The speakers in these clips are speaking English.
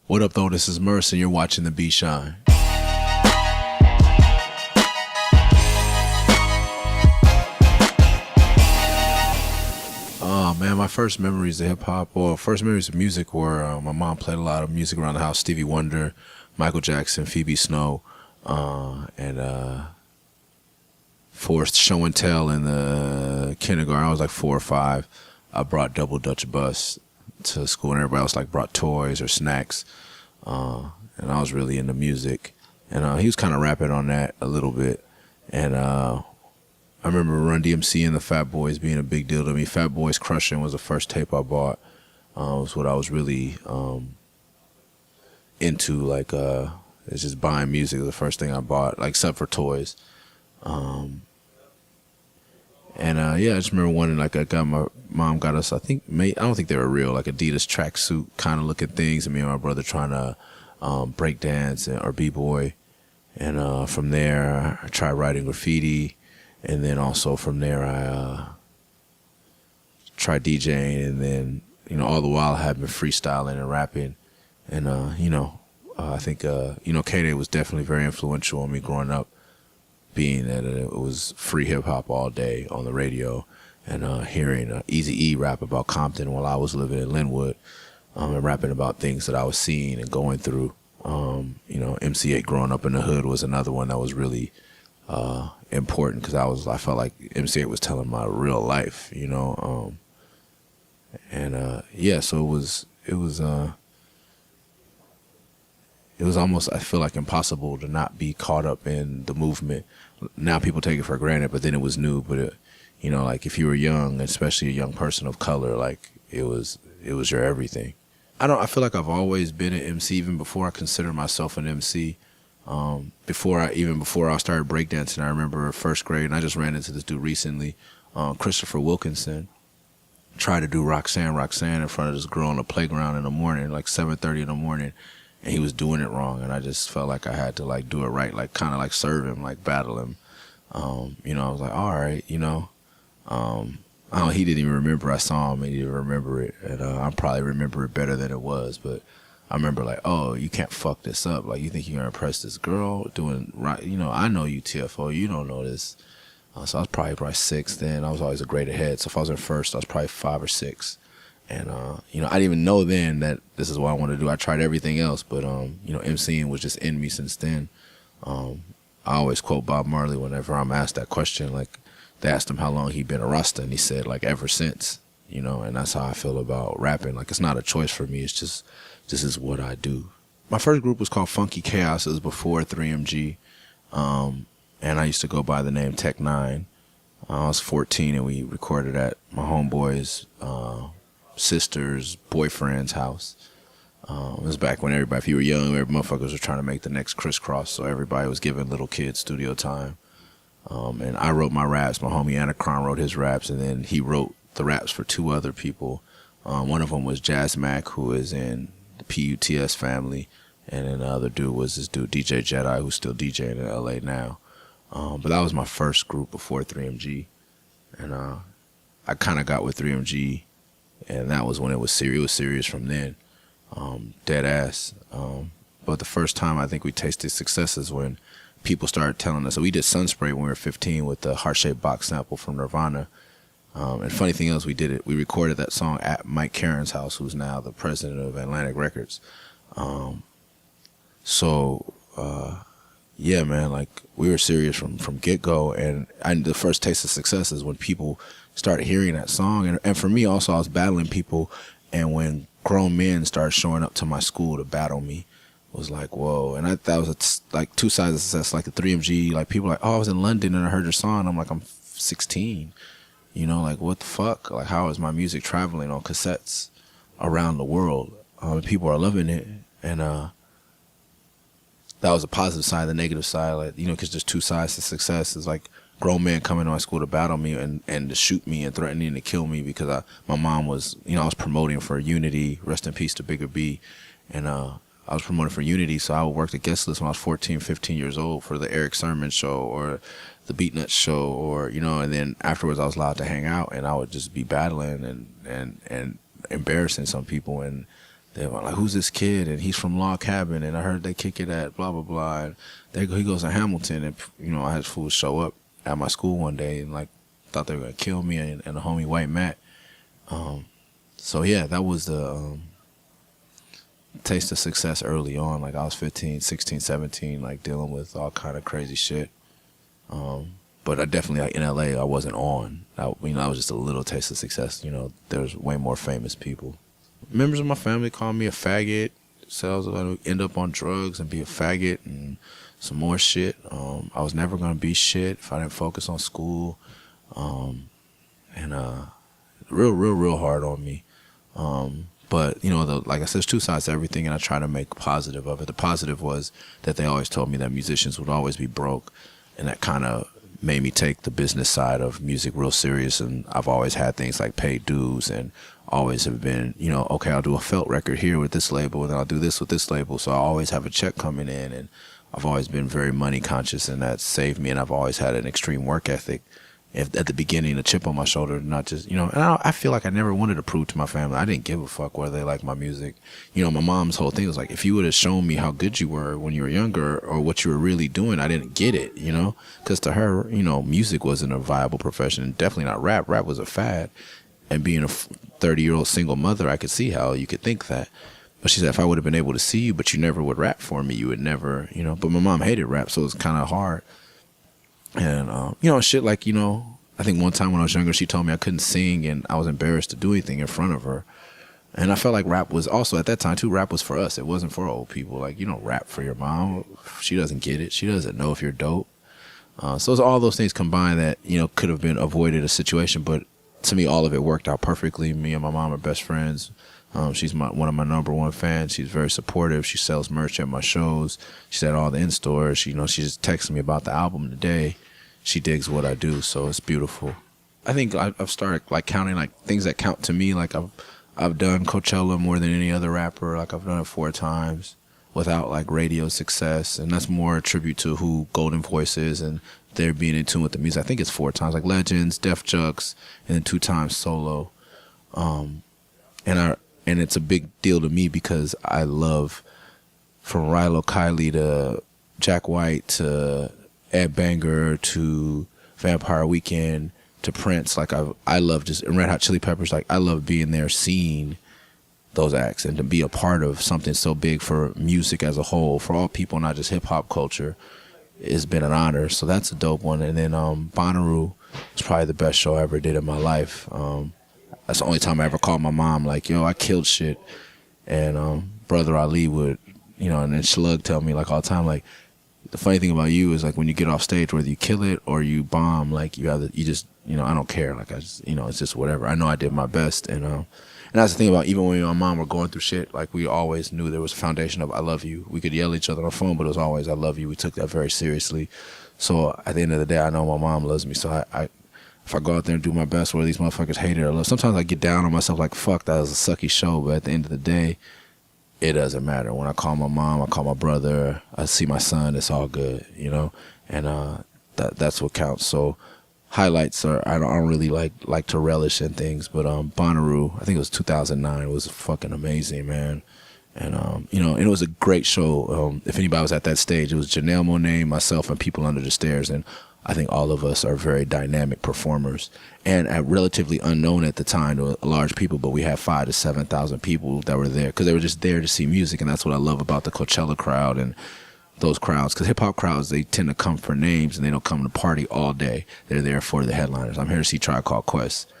What up, though? This is MURS, and you're watching The Beat Shine. Oh, man, my first memories of hip-hop, or first memories of music were my mom played a lot of music around the house, Stevie Wonder, Michael Jackson, Phoebe Snow, and for show and tell in the kindergarten, I was like 4 or 5, I brought Double Dutch Bus to school, and everybody else like brought toys or snacks, and I was really into music, and he was kind of rapping on that a little bit, and I remember Run DMC and the Fat Boys being a big deal to me. Fat Boys Crushin' was the first tape I bought. It was what I was really into, like it's just buying music was the first thing I bought, like except for toys. Yeah, I just remember one, like my mom got us, I don't think they were real, like Adidas tracksuit kind of looking things, and me and my brother trying to break dance or b-boy. And from there, I tried writing graffiti, and then also from there, I tried DJing, and then, all the while I had been freestyling and rapping. And, I think, K-Day was definitely very influential on me growing up, being that it was free hip-hop all day on the radio, and hearing Eazy-E rap about Compton while I was living in Linwood, and rapping about things that I was seeing and going through. MC8 growing up in the hood was another one that was really important, because I felt like MC8 was telling my real life, so it was almost, I feel like, impossible to not be caught up in the movement. Now people take it for granted, but then it was new. But like if you were young, especially a young person of color, like it was your everything. I feel like I've always been an MC, even before I considered myself an MC. Before I started breakdancing, I remember first grade, and I just ran into this dude recently, Christopher Wilkinson, tried to do Roxanne in front of this girl on the playground in the morning, like 7:30 in the morning, and he was doing it wrong, and I just felt like I had to like do it right, like kind of like serve him, like battle him. I was like, all right, he didn't even remember I saw him, and he didn't remember it, and I probably remember it better than it was, but I remember like, oh, you can't fuck this up. Like, you think you're gonna impress this girl doing right? I know you, TFO. You don't know this. So I was probably 6 then. I was always a grade ahead. So if I was in first, I was probably 5 or 6. And I didn't even know then that this is what I wanted to do. I tried everything else, but MCing was just in me since then. I always quote Bob Marley whenever I'm asked that question. Like, they asked him how long he'd been a Rasta, and he said like ever since. And that's how I feel about rapping. Like, it's not a choice for me. It's just, this is what I do. My first group was called Funky Chaos. It was before 3MG. And I used to go by the name Tech 9. I was 14, and we recorded at my homeboy's sister's boyfriend's house. It was back when everybody, if you were young, every motherfuckers were trying to make the next crisscross, so everybody was giving little kids studio time. And I wrote my raps. My homie Anacron wrote his raps, and then he wrote the raps for 2 other people. One of them was Jazz Mac, who is in the PUTS family, and then the other dude was this dude DJ Jedi, who's still DJing in LA now. But that was my first group before 3MG, and I kind of got with 3MG, and that was when it was serious. It was serious from then, dead ass. But the first time I think we tasted success is when people started telling us. So we did Sunspray when we were 15 with the heart-shaped box sample from Nirvana. And funny thing is, we recorded that song at Mike Caron's house, who's now the president of Atlantic Records. Yeah, man, like, we were serious from get-go, and the first taste of success is when people started hearing that song. And for me also, I was battling people, and when grown men started showing up to my school to battle me, it was like, whoa. And that was like 2 sides of success. Like the 3MG, like people like, oh, I was in London and I heard your song. I'm like, I'm 16. Like, what the fuck? Like, how is my music traveling on cassettes around the world? People are loving it. And that was a positive side. The negative side, like, because there's 2 sides to success. It's like grown men coming to my school to battle me and to shoot me and threatening to kill me because my mom was, I was promoting for Unity, rest in peace to Bigger B. And I was promoting for Unity, so I would work the guest list when I was 14, 15 years old for the Eric Sermon show or the Beatnuts show, or and then afterwards I was allowed to hang out, and I would just be battling and embarrassing some people, and they were like, who's this kid? And he's from Log Cabin, and I heard they kick it at blah, blah, blah. And he goes to Hamilton, and, you know, I had fools show up at my school one day and, like, thought they were going to kill me and the homie White Matt. So, yeah, that was the taste of success early on. Like, I was 15, 16, 17, like, dealing with all kind of crazy shit. But I definitely, like, in L.A., I wasn't on. I was just a little taste of success. You know, there's way more famous people. Members of my family called me a faggot. So I was going to end up on drugs and be a faggot and some more shit. I was never going to be shit if I didn't focus on school. Real hard on me. But, you know, like I said, there's two sides to everything, and I try to make positive of it. The positive was that they always told me that musicians would always be broke, and that kind of made me take the business side of music real serious. And I've always had things like paid dues, and always have been, you know, okay, I'll do a felt record here with this label, and then I'll do this with this label. So I always have a check coming in, and I've always been very money conscious, and that saved me. And I've always had an extreme work ethic. At the beginning, a chip on my shoulder, not just, you know, and I feel like I never wanted to prove to my family. I didn't give a fuck whether they liked my music. You know, my mom's whole thing was like, if you would have shown me how good you were when you were younger or what you were really doing, I didn't get it, you know, because to her, you know, music wasn't a viable profession, definitely not rap. Rap was a fad. And being a 30-year-old single mother, I could see how you could think that. But she said, if I would have been able to see you, but you never would rap for me, you would never, you know. But my mom hated rap, so it was kind of hard. And, you know, shit like, you know, I think one time when I was younger, she told me I couldn't sing, and I was embarrassed to do anything in front of her. And I felt like rap was also, at that time, too, rap was for us. It wasn't for old people. Like, you don't rap for your mom. She doesn't get it. She doesn't know if you're dope. So it's all those things combined that, you know, could have been avoided a situation. But to me, all of it worked out perfectly. Me and my mom are best friends. She's one of my #1 fans. She's very supportive. She sells merch at my shows. She's at all the in-stores. She just texted me about the album today. She digs what I do, so it's beautiful. I think I've started like counting like things that count to me. Like I've done Coachella more than any other rapper. Like I've done it 4 times without like radio success, and that's more a tribute to who Golden Voice is and they're being in tune with the music. I think it's 4 times, like Legends, Def Jux, and then 2 times solo. And it's a big deal to me because I love from Rilo Kiley to Jack White to Ed Banger to Vampire Weekend to Prince. Like I love just, and Red Hot Chili Peppers, like I love being there, seeing those acts, and to be a part of something so big for music as a whole, for all people, not just hip hop culture, it's been an honor. So that's a dope one. And then Bonnaroo was probably the best show I ever did in my life. That's the only time I ever called my mom like, yo, I killed shit. And Brother Ali would, you know, and then Slug tell me like all the time, like, the funny thing about you is like when you get off stage, whether you kill it or you bomb, like you just, you know, I don't care. Like I just, you know, it's just whatever. I know I did my best. And that's the thing about even when me and my mom were going through shit, like we always knew there was a foundation of I love you. We could yell at each other on the phone, but it was always I love you. We took that very seriously. So at the end of the day, I know my mom loves me. So I if I go out there and do my best, whether these motherfuckers hate it or love, sometimes I get down on myself like, fuck, that was a sucky show. But at the end of the day, it doesn't matter. When I call my mom, I call my brother, I see my son, it's all good, you know? And that's what counts. So highlights are, I don't really like to relish in things, but Bonnaroo, I think it was 2009, it was fucking amazing, man. And, you know, and it was a great show. If anybody was at that stage, it was Janelle Monáe, myself, and People Under the Stairs. And I think all of us are very dynamic performers and relatively unknown at the time to large people, but we had 5,000 to 7,000 people that were there because they were just there to see music. And that's what I love about the Coachella crowd and those crowds, because hip hop crowds, they tend to come for names and they don't come to party all day. They're there for the headliners. I'm here to see Tribe Called Quest.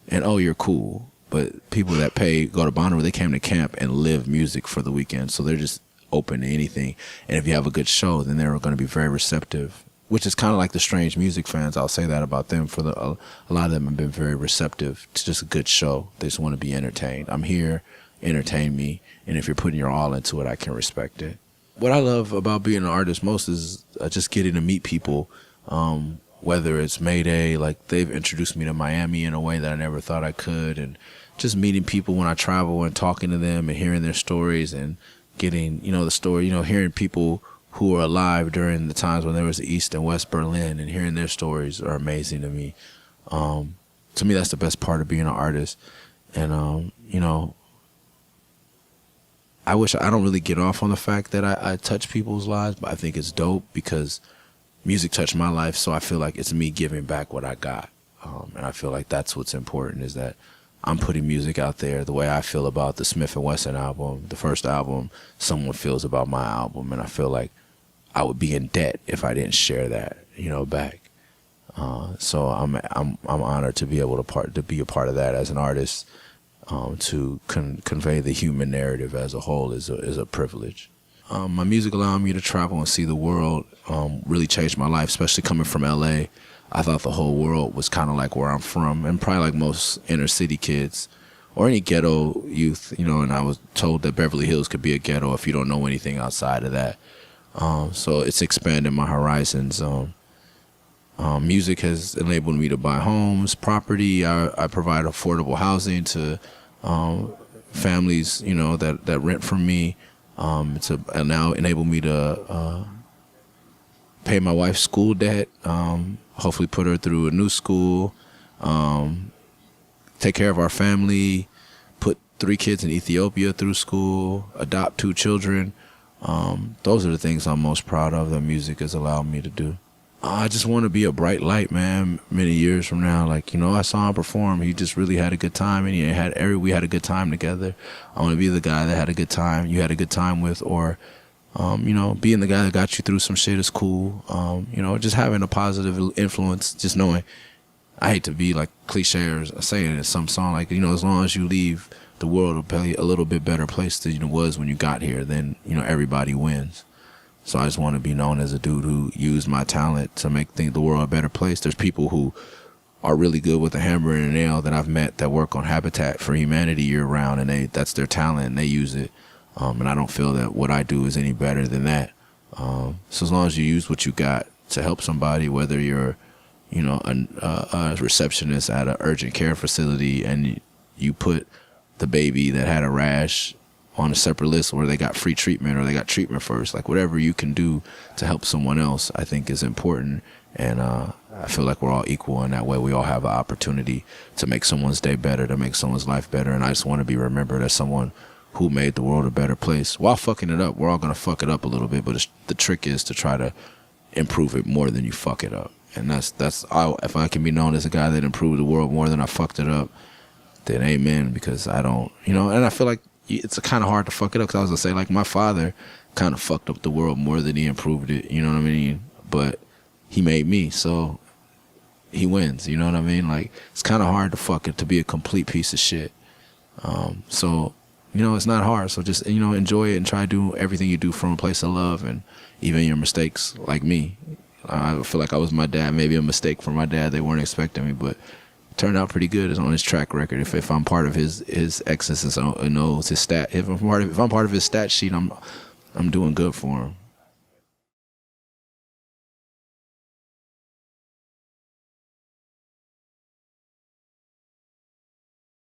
And oh, you're cool. But people that pay, go to Bonnaroo, they came to camp and live music for the weekend. So they're just open to anything. And if you have a good show, then they're going to be very receptive, which is kind of like the Strange Music fans. I'll say that about them. A lot of them have been very receptive to just a good show. They just want to be entertained. I'm here, entertain me. And if you're putting your all into it, I can respect it. What I love about being an artist most is just getting to meet people, whether it's Mayday, like they've introduced me to Miami in a way that I never thought I could, and just meeting people when I travel and talking to them and hearing their stories and getting, you know, the story, you know, hearing people who were alive during the times when there was East and West Berlin and hearing their stories are amazing to me. To me, that's the best part of being an artist. And, you know, I don't really get off on the fact that I touch people's lives, but I think it's dope because music touched my life, so I feel like it's me giving back what I got. And I feel like that's what's important, is that I'm putting music out there the way I feel about the Smith & Wesson album, the first album, someone feels about my album, and I feel like I would be in debt if I didn't share that, back. So I'm honored to be able to be a part of that as an artist. To convey the human narrative as a whole is a privilege. My music allowed me to travel and see the world. Really changed my life, especially coming from LA. I thought the whole world was kind of like where I'm from, and probably like most inner city kids or any ghetto youth, and I was told that Beverly Hills could be a ghetto if you don't know anything outside of that. So it's expanded my horizons. Music has enabled me to buy homes, property. I provide affordable housing to families, that rent from me. It's now enabled me to pay my wife's school debt, hopefully put her through a new school, take care of our family, put 3 kids in Ethiopia through school, adopt 2 children. Those are the things I'm most proud of that music has allowed me to do. I just want to be a bright light, man, many years from now. Like, I saw him perform. He just really had a good time, and we had a good time together. I want to be the guy that had a good time, you had a good time with, or, being the guy that got you through some shit is cool. Just having a positive influence, just knowing, I hate to be like cliche or saying it in some song, like, as long as you leave the world a little bit better place than it was when you got here, then, everybody wins. So I just want to be known as a dude who used my talent to make the world a better place. There's people who are really good with a hammer and a nail that I've met that work on Habitat for Humanity year round, and that's their talent and they use it. And I don't feel that what I do is any better than that. So as long as you use what you got to help somebody, whether you're, a receptionist at an urgent care facility and you put the baby that had a rash on a separate list where they got free treatment or they got treatment first, like whatever you can do to help someone else, I think is important. And I feel like we're all equal in that way. We all have an opportunity to make someone's day better, to make someone's life better. And I just want to be remembered as someone who made the world a better place while fucking it up. We're all going to fuck it up a little bit, but the trick is to try to improve it more than you fuck it up. And if I can be known as a guy that improved the world more than I fucked it up, then amen, because I don't, and I feel like it's kind of hard to fuck it up, because I was going to say, like, my father kind of fucked up the world more than he improved it, you know what I mean? But he made me, so he wins, you know what I mean? Like, it's kind of hard to be a complete piece of shit. So, it's not hard. So just, enjoy it and try to do everything you do from a place of love, and even your mistakes, like me. I feel like I was my dad, maybe a mistake for my dad. They weren't expecting me, but turned out pretty good. It's on his track record. If I'm part of his excellence, his stat. If I'm part of his stat sheet, I'm doing good for him.